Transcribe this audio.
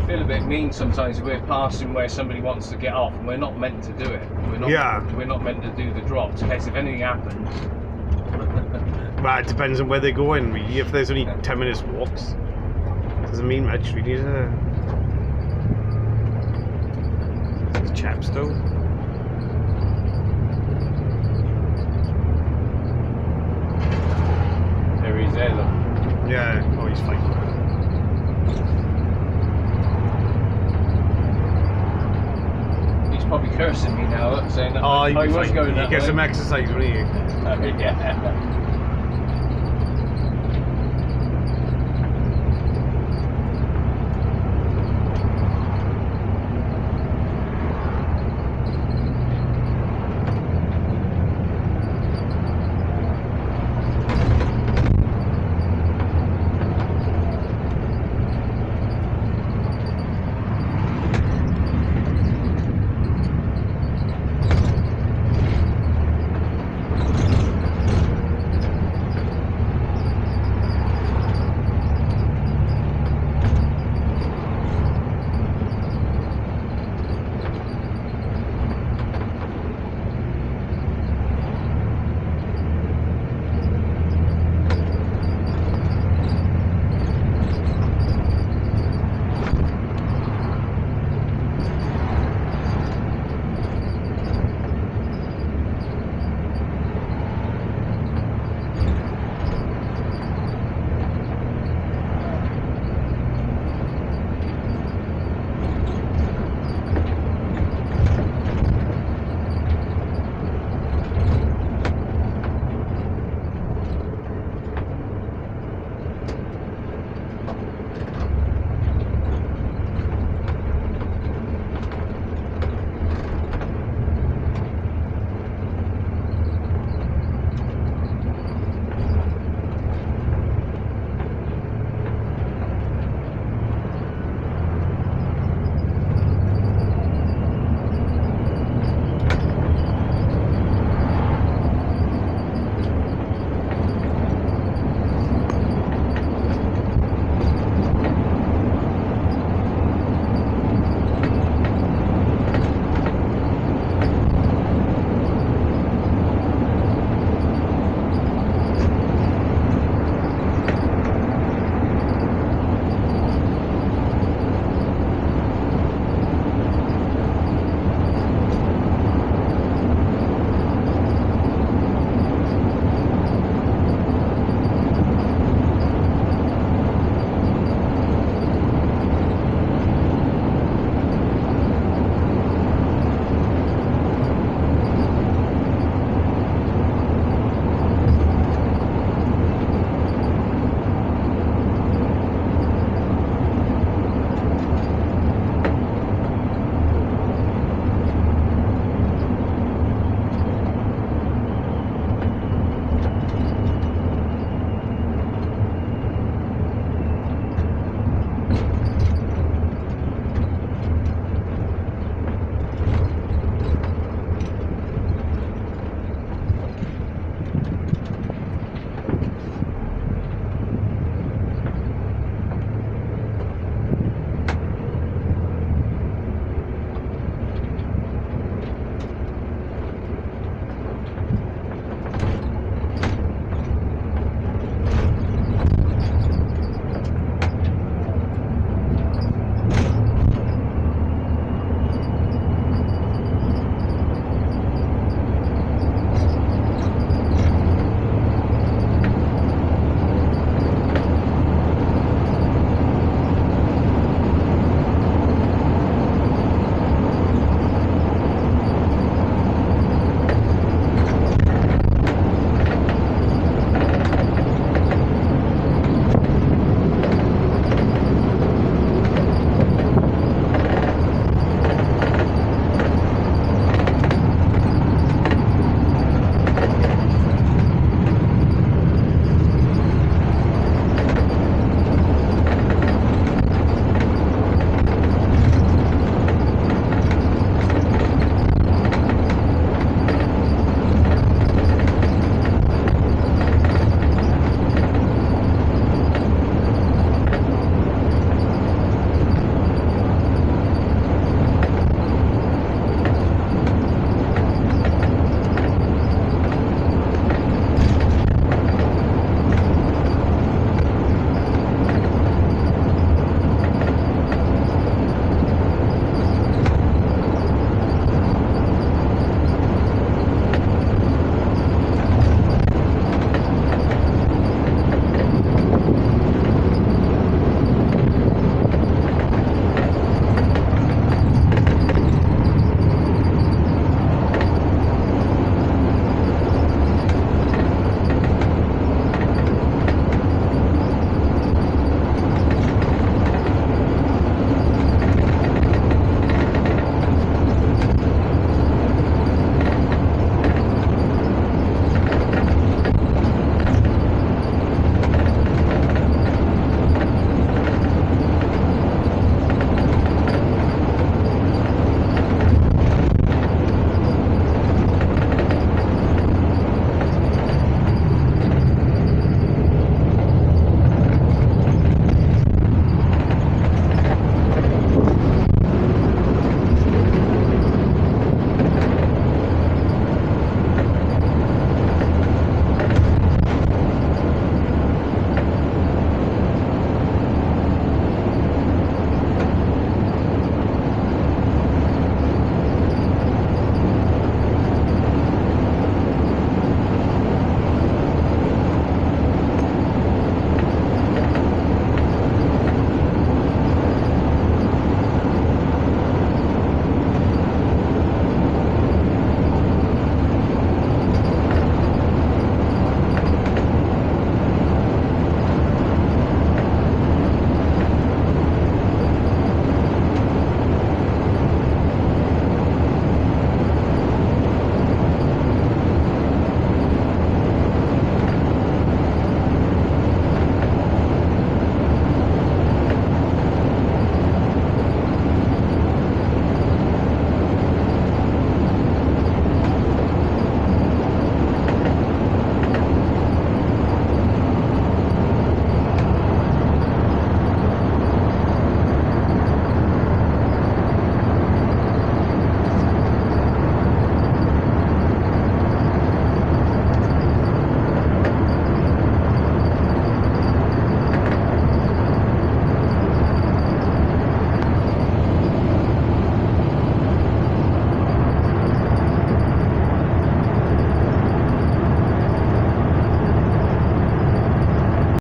feel a bit mean sometimes. We're passing where somebody wants to get off, and we're not meant to do it. We're not meant to do the drops. In case if anything happens. Well, it depends on where they're going, really. If there's only 10 minutes walks, doesn't mean much, really, does it? It's Chepstow. There he is there, look. Yeah, oh, he's fine. He's probably cursing me now, saying that I was fine. going You that get way. some exercise, won't you? Yeah.